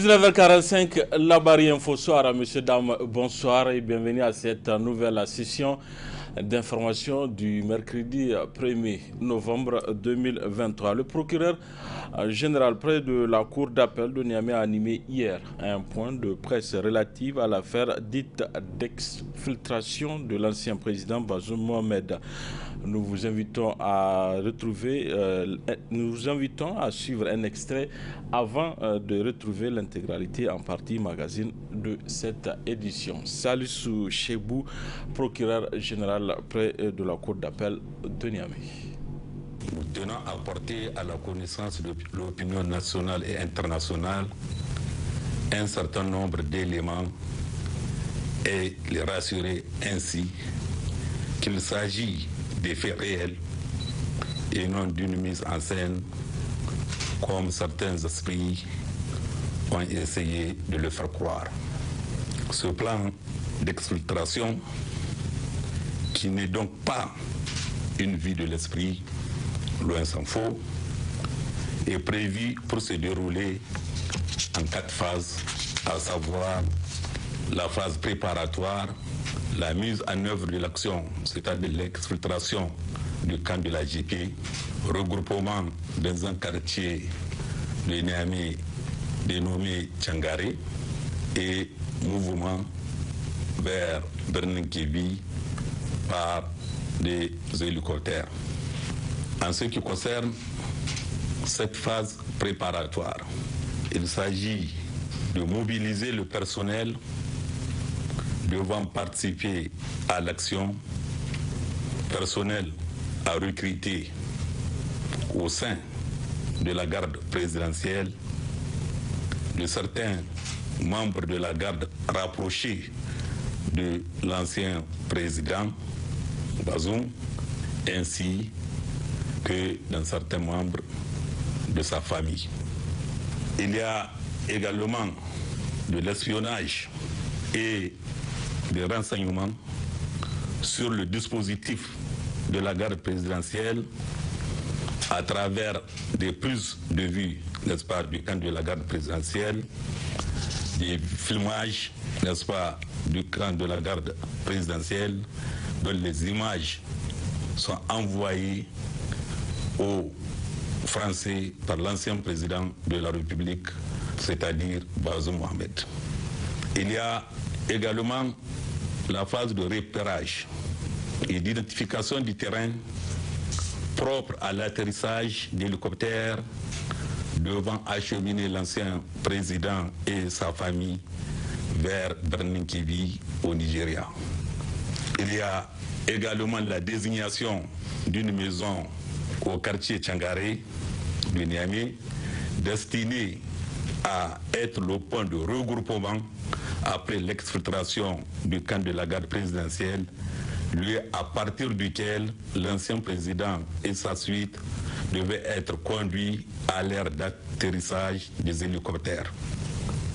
19h45, la barrière info soir, messieurs, dames, bonsoir et bienvenue à cette nouvelle session d'information du mercredi 1er novembre 2023. Le procureur général près de la cour d'appel de Niamey a animé hier un point de presse relatif à l'affaire dite d'exfiltration de l'ancien président Bazoum Mohamed. Nous vous invitons à suivre un extrait avant de retrouver l'intégralité en partie magazine de cette édition. Salissou Chebou, procureur général près de la cour d'appel de Niamey. Nous tenons à porter à la connaissance de l'opinion nationale et internationale un certain nombre d'éléments et les rassurer ainsi qu'il s'agit des faits réels et non d'une mise en scène comme certains esprits ont essayé de le faire croire. Ce plan d'exfiltration, qui n'est donc pas une vue de l'esprit, loin s'en faut, est prévu pour se dérouler en 4 phases, à savoir la phase préparatoire, la mise en œuvre de l'action, c'est-à-dire l'exfiltration du camp de la JP, regroupement dans un quartier de Niamey dénommé Tchangare et mouvement vers Berninkevi par des hélicoptères. En ce qui concerne cette phase préparatoire, il s'agit de mobiliser le personnel devant participer à l'action, personnel à recruter au sein de la garde présidentielle, de certains membres de la garde rapprochés de l'ancien président Bazoum, ainsi que dans certains membres de sa famille. Il y a également de l'espionnage et des renseignements sur le dispositif de la garde présidentielle à travers des prises de vue, n'est-ce pas, du camp de la garde présidentielle, des filmages, n'est-ce pas, du camp de la garde présidentielle, dont les images sont envoyées aux Français par l'ancien président de la République, c'est-à-dire Bazoum Mohamed. Il y a également la phase de repérage et d'identification du terrain propre à l'atterrissage d'hélicoptères devant acheminer l'ancien président et sa famille vers Berninkevi au Nigeria. Il y a également la désignation d'une maison au quartier Tchangare de Niamey destinée à être le point de regroupement après l'exfiltration du camp de la garde présidentielle, lieu à partir duquel l'ancien président et sa suite devaient être conduits à l'ère d'atterrissage des hélicoptères.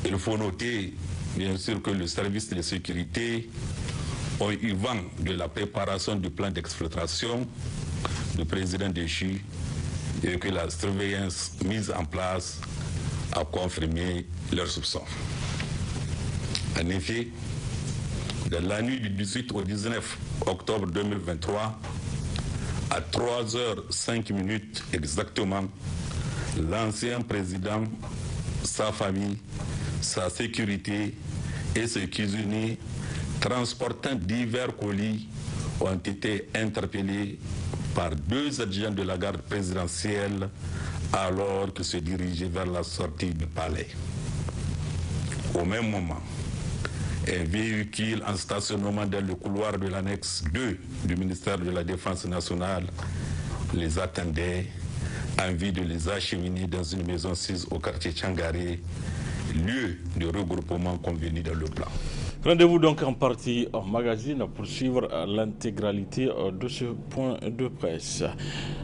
Il faut noter, bien sûr, que le service de sécurité ont eu vent de la préparation du plan d'exfiltration du président déchu et que la surveillance mise en place a confirmé leurs soupçons. En effet, dans la nuit du 18 au 19 octobre 2023, à 3h05 exactement, l'ancien président, sa famille, sa sécurité et ses cuisiniers transportant divers colis ont été interpellés par 2 adjoints de la garde présidentielle alors qu'ils se dirigeaient vers la sortie du palais. Au même moment, un véhicule en stationnement dans le couloir de l'annexe 2 du ministère de la Défense nationale les attendait en vue de les acheminer dans une maison sise au quartier Tchangare, lieu de regroupement convenu dans le plan. Rendez-vous donc en partie en magazine pour suivre l'intégralité de ce point de presse.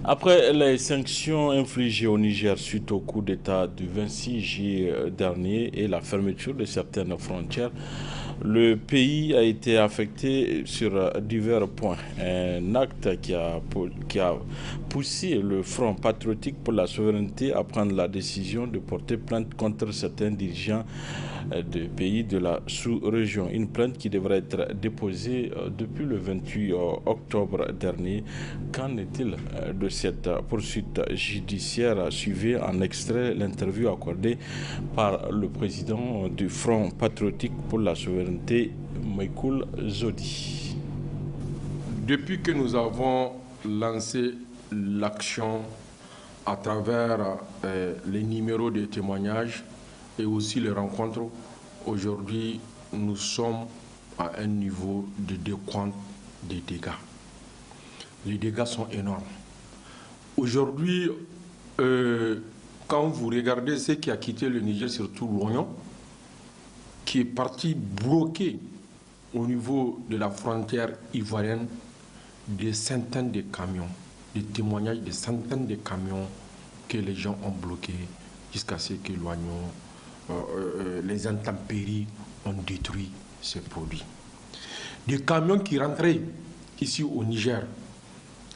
Après les sanctions infligées au Niger suite au coup d'État du 26 juillet dernier et la fermeture de certaines frontières, Le pays a été affecté sur divers points. Un acte qui a poussé le Front patriotique pour la souveraineté à prendre la décision de porter plainte contre certains dirigeants des pays de la sous-région. Une plainte qui devrait être déposée depuis le 28 octobre dernier. Qu'en est-il de cette poursuite judiciaire? Suivez en extrait l'interview accordée par le président du Front patriotique pour la souveraineté, Maïkoul Zodi. Depuis que nous avons lancé l'action à travers les numéros de témoignages et aussi les rencontres, aujourd'hui nous sommes à un niveau de décompte des dégâts. Les dégâts sont énormes. Aujourd'hui, quand vous regardez ce qui a quitté le Niger, surtout l'Oignon, qui est parti bloquer au niveau de la frontière ivoirienne des centaines de camions, des témoignages de centaines de camions que les gens ont bloqués jusqu'à ce que l'Oignon, les intempéries ont détruit ces produits. Des camions qui rentraient ici au Niger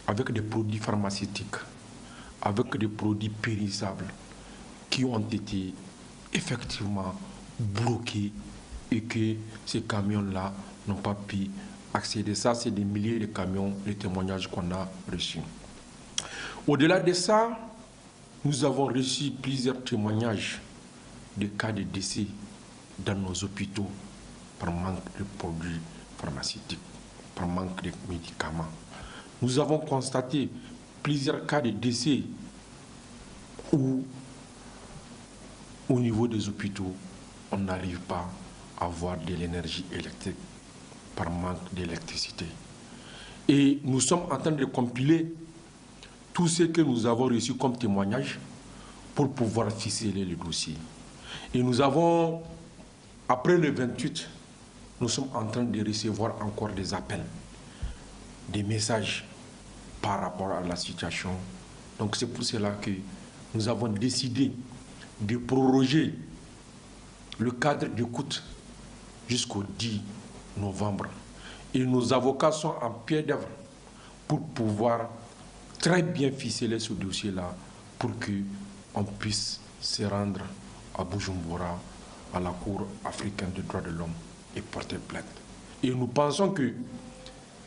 avec des produits pharmaceutiques, avec des produits périssables qui ont été effectivement bloqués et que ces camions-là n'ont pas pu accéder. Ça, c'est des milliers de camions, les témoignages qu'on a reçus. Au-delà de ça, nous avons reçu plusieurs témoignages de cas de décès dans nos hôpitaux par manque de produits pharmaceutiques, par manque de médicaments. Nous avons constaté plusieurs cas de décès où, au niveau des hôpitaux, on n'arrive pas à avoir de l'énergie électrique par manque d'électricité. Et nous sommes en train de compiler tout ce que nous avons reçu comme témoignage pour pouvoir ficeler le dossier. Et nous avons, après le 28, nous sommes en train de recevoir encore des appels, des messages par rapport à la situation. Donc c'est pour cela que nous avons décidé de proroger le cadre d'écoute jusqu'au 10 novembre. Et nos avocats sont en pied d'œuvre pour pouvoir très bien ficeler ce dossier-là pour qu'on puisse se rendre à Bujumbura, à la Cour africaine des droits de l'homme et porter plainte. Et nous pensons que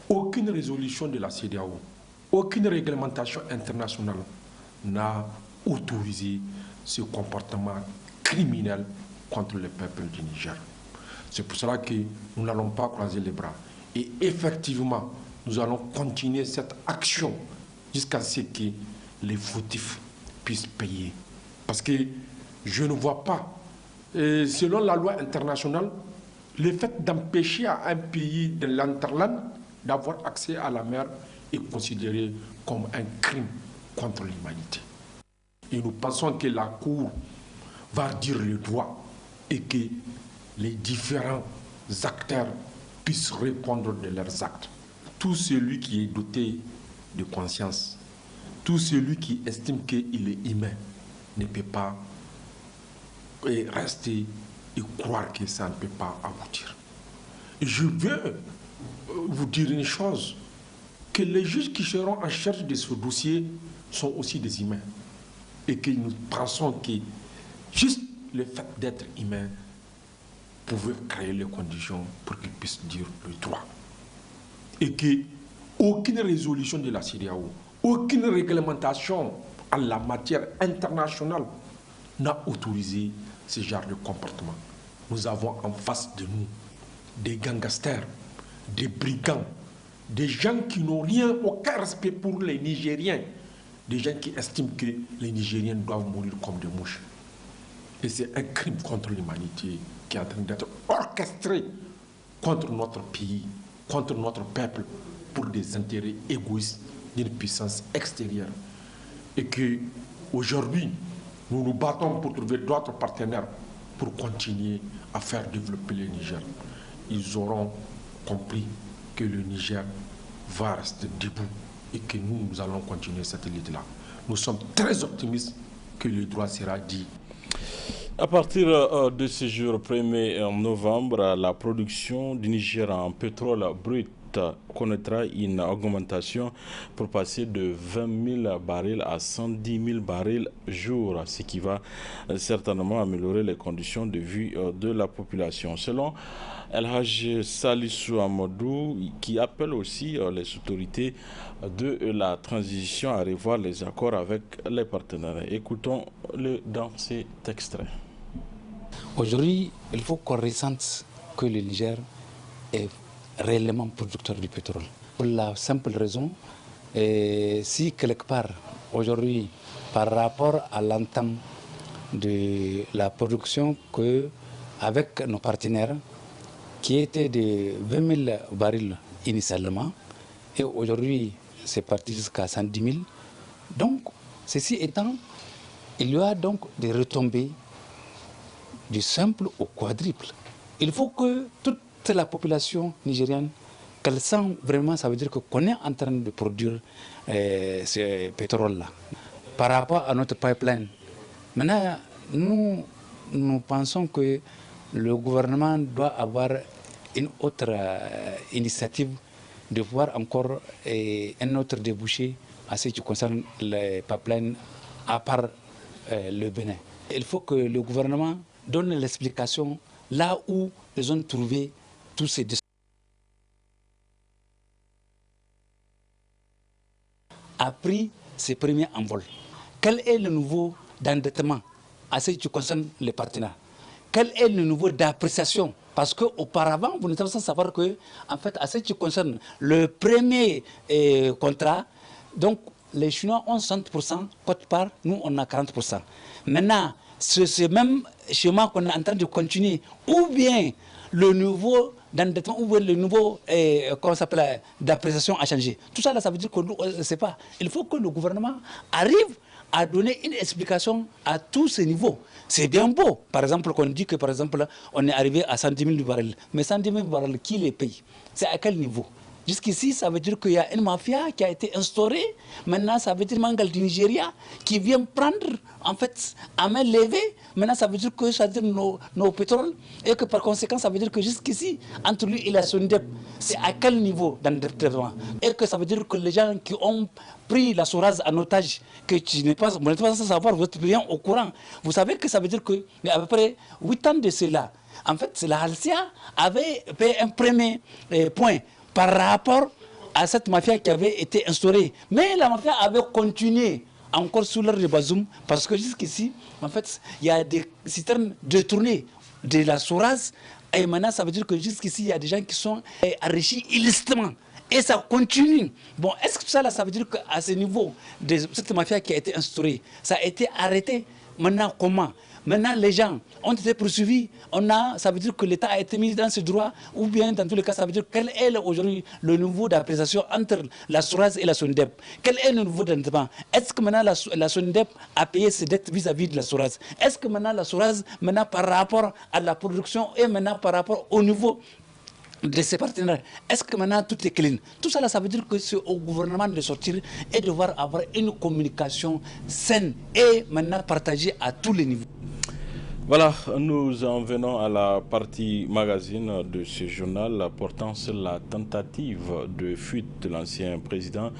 aucune résolution de la CEDEAO, aucune réglementation internationale n'a autorisé ce comportement criminel contre le peuple du Niger. C'est pour cela que nous n'allons pas croiser les bras. Et effectivement, nous allons continuer cette action jusqu'à ce que les fautifs puissent payer. Parce que je ne vois pas, selon la loi internationale, le fait d'empêcher à un pays de l'Interland d'avoir accès à la mer est considéré comme un crime contre l'humanité. Et nous pensons que la Cour va dire le droit et que les différents acteurs puissent répondre de leurs actes. Tout celui qui est doté de conscience, tout celui qui estime qu'il est humain, ne peut pas rester et croire que ça ne peut pas aboutir. Et je veux vous dire une chose, que les juges qui seront en charge de ce dossier sont aussi des humains. Et que nous pensons que juste le fait d'être humain pouvait créer les conditions pour qu'ils puissent dire le droit. Et qu'aucune résolution de la CEDEAO, aucune réglementation en la matière internationale n'a autorisé ce genre de comportement. Nous avons en face de nous des gangsters, des brigands, des gens qui n'ont rien, aucun respect pour les Nigériens, des gens qui estiment que les Nigériens doivent mourir comme des mouches. Et c'est un crime contre l'humanité qui est en train d'être orchestré contre notre pays, contre notre peuple, pour des intérêts égoïstes d'une puissance extérieure. Et qu'aujourd'hui, nous nous battons pour trouver d'autres partenaires pour continuer à faire développer le Niger. Ils auront compris que le Niger va rester debout et que nous allons continuer cette lutte-là. Nous sommes très optimistes que le droit sera dit. À partir de ce jour 1er novembre, la production du Niger en pétrole brut connaîtra une augmentation pour passer de 20 000 barils à 110 000 barils jour, ce qui va certainement améliorer les conditions de vie de la population. Selon El Haj Salissou Amadou, qui appelle aussi les autorités de la transition à revoir les accords avec les partenaires. Écoutons-le dans cet extrait. Aujourd'hui, il faut qu'on ressente que le Niger est réellement producteur du pétrole. Pour la simple raison, si quelque part, aujourd'hui, par rapport à l'entame de la production avec nos partenaires, qui était de 20 000 barils initialement, et aujourd'hui, c'est parti jusqu'à 110 000. Donc, ceci étant, il y a donc des retombées du simple au quadruple. Il faut que toute la population nigérienne, qu'elle sent vraiment, ça veut dire qu'on est en train de produire ce pétrole-là. Par rapport à notre pipeline, maintenant, nous pensons que le gouvernement doit avoir une autre initiative de voir encore un autre débouché à ce qui concerne les pipelines à part le Bénin. Il faut que le gouvernement donne l'explication là où ils ont trouvé tous ces a pris ses premiers envols. Quel est le niveau d'endettement à ce qui concerne les partenaires? Quel est le niveau d'appréciation? Parce qu'auparavant, vous n'êtes pas sans savoir que, en fait, à ce qui concerne le premier contrat, donc les Chinois ont 60% quote-part, nous on a 40%. Maintenant, c'est ce même schéma qu'on est en train de continuer, ou bien le niveau d'endettement, ou bien le niveau d'appréciation a changé. Tout ça, là, ça veut dire qu'on ne sait pas. Il faut que le gouvernement arrive à donner une explication à tous ces niveaux. C'est bien beau, par exemple, qu'on dit que, par exemple, on est arrivé à 110 000 barils. Mais 110 000 barils, qui les paye? C'est à quel niveau? Jusqu'ici, ça veut dire qu'il y a une mafia qui a été instaurée. Maintenant, ça veut dire Mangal du Nigeria qui vient prendre, en fait, à main levée. Maintenant, ça veut dire que ça veut dire nos pétroles. Et que par conséquent, ça veut dire que jusqu'ici, entre lui et la SONDEP, c'est à quel niveau d'endettement? Et que ça veut dire que les gens qui ont pris la Soraz en otage, que vous n'êtes pas sans savoir, vous êtes bien au courant. Vous savez que ça veut dire que, à peu près 8 ans de cela, en fait, la Halcia avait fait un premier point par rapport à cette mafia qui avait été instaurée. Mais la mafia avait continué encore sous l'ordre de Bazoum, parce que jusqu'ici, en fait, il y a des citernes détournées de la Soraz, et maintenant, ça veut dire que jusqu'ici, il y a des gens qui sont enrichis illicitement. Et ça continue. Bon, est-ce que ça, là, ça veut dire qu'à ce niveau de cette mafia qui a été instaurée, ça a été arrêté? Maintenant, comment? Maintenant, les gens ont été poursuivis. Ça veut dire que l'État a été mis dans ce droit, ou bien, dans tous les cas, ça veut dire quel est aujourd'hui le niveau d'appréciation entre la SORAS et la SONDEP? Quel est le niveau d'endettement? Est-ce que maintenant la SONDEP a payé ses dettes vis-à-vis de la SORAS? Est-ce que maintenant la SORAS, maintenant par rapport à la production et maintenant par rapport au niveau de ses partenaires, est-ce que maintenant tout est clean? Tout ça, là, ça veut dire que c'est au gouvernement de sortir et de devoir avoir une communication saine et maintenant partagée à tous les niveaux. Voilà, nous en venons à la partie magazine de ce journal portant sur la tentative de fuite de l'ancien président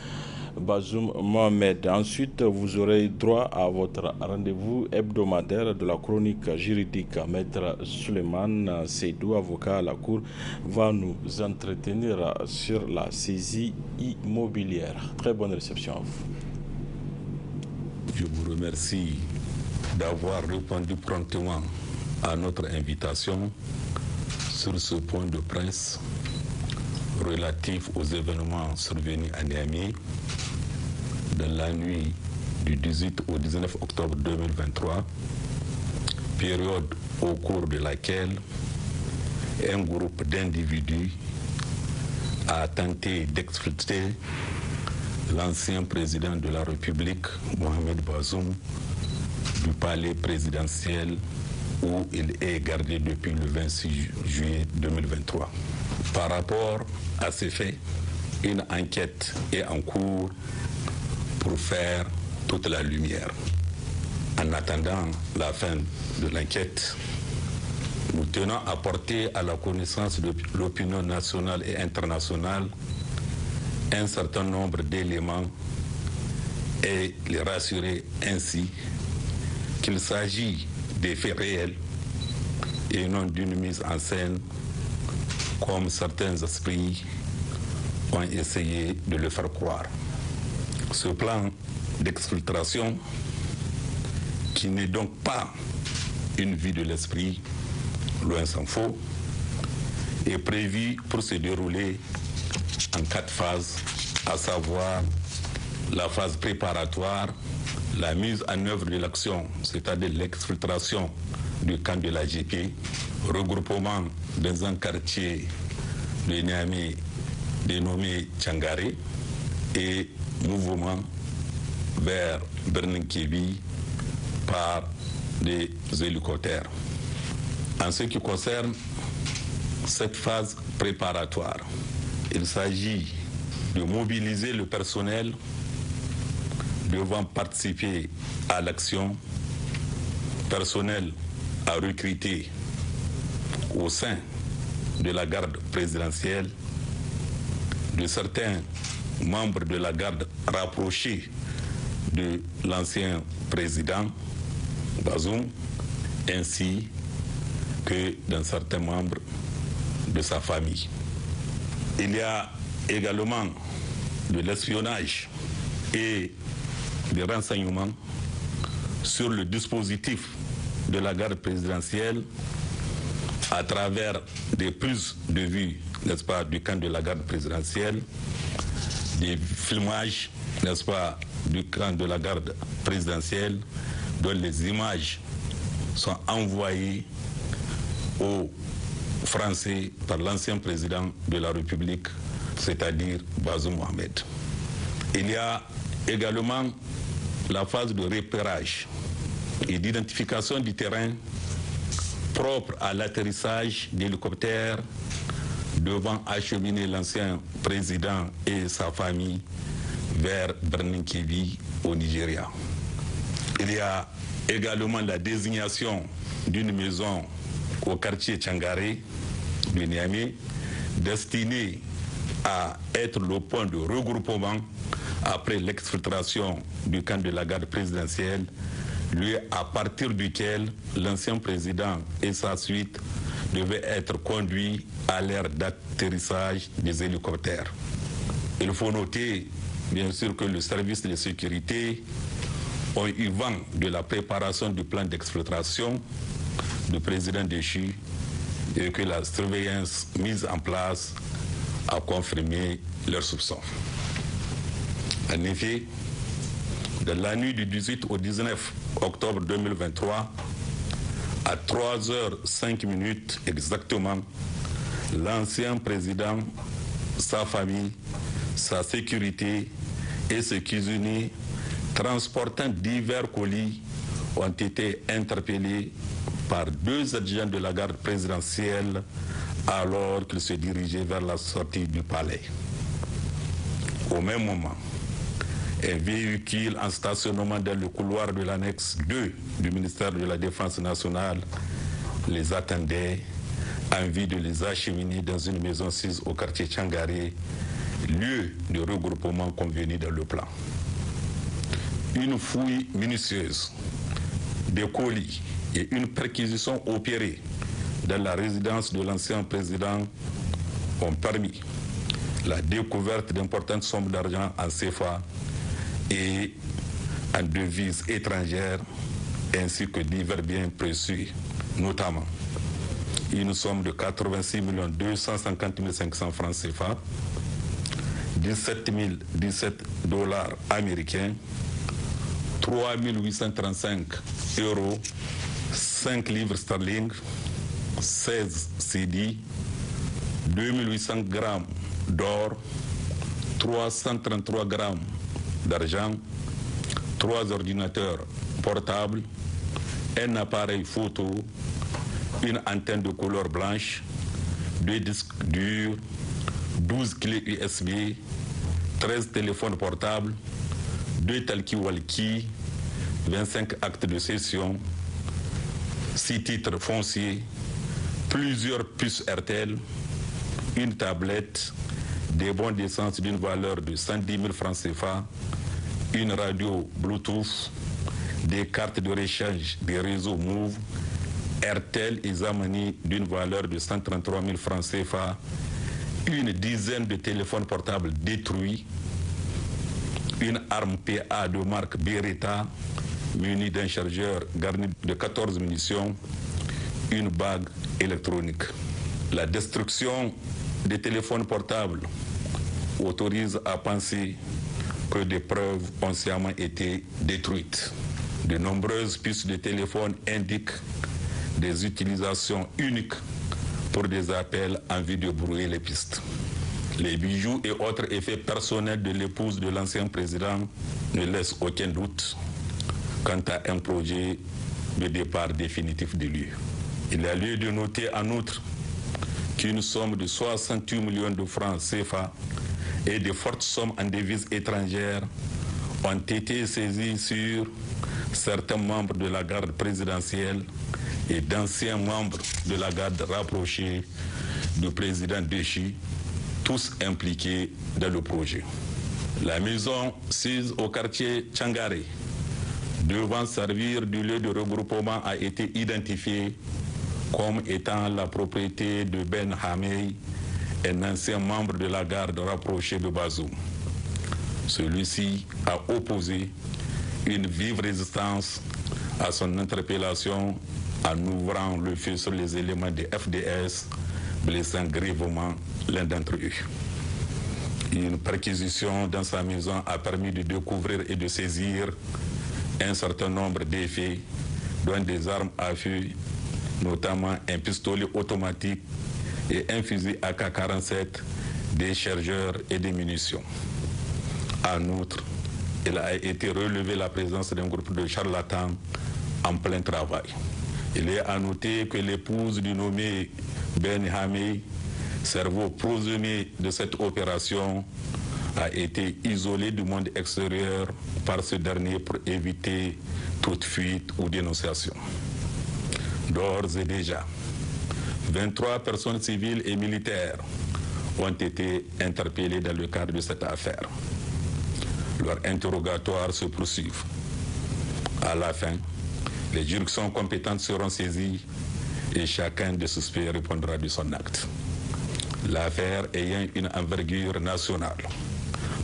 Bazoum Mohamed. Ensuite, vous aurez droit à votre rendez-vous hebdomadaire de la chronique juridique. Maître Suleiman Seydou, avocat à la Cour, va nous entretenir sur la saisie immobilière. Très bonne réception à vous. Je vous remercie d'avoir répondu promptement à notre invitation sur ce point de presse relatif aux événements survenus à Niamey dans la nuit du 18 au 19 octobre 2023, période au cours de laquelle un groupe d'individus a tenté d'exfiltrer l'ancien président de la République, Mohamed Bazoum, du palais présidentiel où il est gardé depuis le 26 juillet 2023. Par rapport à ces faits, une enquête est en cours pour faire toute la lumière. En attendant la fin de l'enquête, nous tenons à porter à la connaissance de l'opinion nationale et internationale un certain nombre d'éléments et les rassurer ainsi qu'il s'agit des faits réels et non d'une mise en scène comme certains esprits ont essayé de le faire croire. Ce plan d'exfiltration, qui n'est donc pas une vue de l'esprit, loin s'en faut, est prévu pour se dérouler en 4 phases, à savoir la phase préparatoire, la mise en œuvre de l'action, c'est-à-dire l'exfiltration du camp de la GP, regroupement dans un quartier de Niamey dénommé Tchangare et mouvement vers Berninkebi par des hélicoptères. En ce qui concerne cette phase préparatoire, il s'agit de mobiliser le personnel devant participer à l'action, personnel à recruter au sein de la garde présidentielle, de certains membres de la garde rapprochés de l'ancien président Bazoum, ainsi que d'un certain membre de sa famille. Il y a également de l'espionnage et des renseignements sur le dispositif de la garde présidentielle à travers des prises de vue, n'est-ce pas, du camp de la garde présidentielle, des filmages, n'est-ce pas, du camp de la garde présidentielle, dont les images sont envoyées aux Français par l'ancien président de la République, c'est-à-dire Bazoum Mohamed. Il y a également la phase de repérage et d'identification du terrain propre à l'atterrissage d'hélicoptères devant acheminer l'ancien président et sa famille vers Berninkebi au Nigeria. Il y a également la désignation d'une maison au quartier Tchangare de Niamey destinée à être le point de regroupement après l'exfiltration du camp de la garde présidentielle, lieu à partir duquel l'ancien président et sa suite devaient être conduits à l'ère d'atterrissage des hélicoptères. Il faut noter, bien sûr, que le service de sécurité ont eu vent de la préparation du plan d'exfiltration du président déchu et que la surveillance mise en place a confirmé leurs soupçons. En effet, de la nuit du 18 au 19 octobre 2023, à 3h05 exactement, l'ancien président, sa famille, sa sécurité et ses cuisiniers transportant divers colis ont été interpellés par 2 adjoints de la garde présidentielle alors qu'ils se dirigeaient vers la sortie du palais. Au même moment, un véhicule en stationnement dans le couloir de l'annexe 2 du ministère de la Défense nationale les attendait en vue de les acheminer dans une maison sise au quartier Tchangare, lieu de regroupement convenu dans le plan. Une fouille minutieuse des colis et une perquisition opérée dans la résidence de l'ancien président ont permis la découverte d'importantes sommes d'argent en CFA et en devises étrangères, ainsi que divers biens précieux, notamment une somme de 86 250 500 francs CFA, 17 $, 3 835 €, 5 livres sterling, 16 CD, 2800 grammes d'or, 333 grammes d'argent, 3 ordinateurs portables, un appareil photo, une antenne de couleur blanche, 2 disques durs, 12 clés USB, 13 téléphones portables, 2 talkie-walkie, 25 actes de cession, 6 titres fonciers, plusieurs puces RTL, une tablette, des bons d'essence d'une valeur de 110 000 francs CFA, une radio Bluetooth, des cartes de rechange des réseaux Move, RTL et Zamani d'une valeur de 133 000 francs CFA, une dizaine de téléphones portables détruits, une arme PA de marque Beretta munie d'un chargeur garni de 14 munitions, une bague électronique. La destruction des téléphones portables autorise à penser que des preuves ont sciemment été détruites. De nombreuses pistes de téléphone indiquent des utilisations uniques pour des appels en vue de brouiller les pistes. Les bijoux et autres effets personnels de l'épouse de l'ancien président ne laissent aucun doute quant à un projet de départ définitif de lui. Il y a lieu de noter en outre qu'une somme de 68 millions de francs CFA et de fortes sommes en devises étrangères ont été saisies sur certains membres de la garde présidentielle et d'anciens membres de la garde rapprochée du président Déchi, tous impliqués dans le projet. La maison sise au quartier Tchangare, devant servir du lieu de regroupement, a été identifiée comme étant la propriété de Ben Hamey, un ancien membre de la garde rapprochée de Bazoum. Celui-ci a opposé une vive résistance à son interpellation en ouvrant le feu sur les éléments de FDS, blessant grièvement l'un d'entre eux. Une perquisition dans sa maison a permis de découvrir et de saisir un certain nombre d'effets, dont des armes à feu, notamment un pistolet automatique et un fusil AK-47, des chargeurs et des munitions. En outre, il a été relevé la présence d'un groupe de charlatans en plein travail. Il est à noter que l'épouse du nommé Ben Hamey, cerveau présumé de cette opération, a été isolée du monde extérieur par ce dernier pour éviter toute fuite ou dénonciation. D'ores et déjà, 23 personnes civiles et militaires ont été interpellées dans le cadre de cette affaire. Leurs interrogatoires se poursuivent. À la fin, les juridictions compétentes seront saisies et chacun des suspects répondra de son acte. L'affaire ayant une envergure nationale,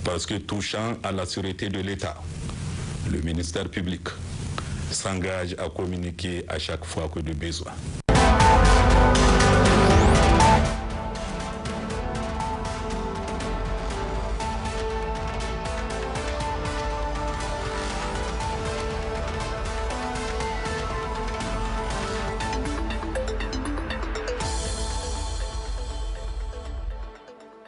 parce que touchant à la sûreté de l'État, le ministère public s'engage à communiquer à chaque fois que de besoin.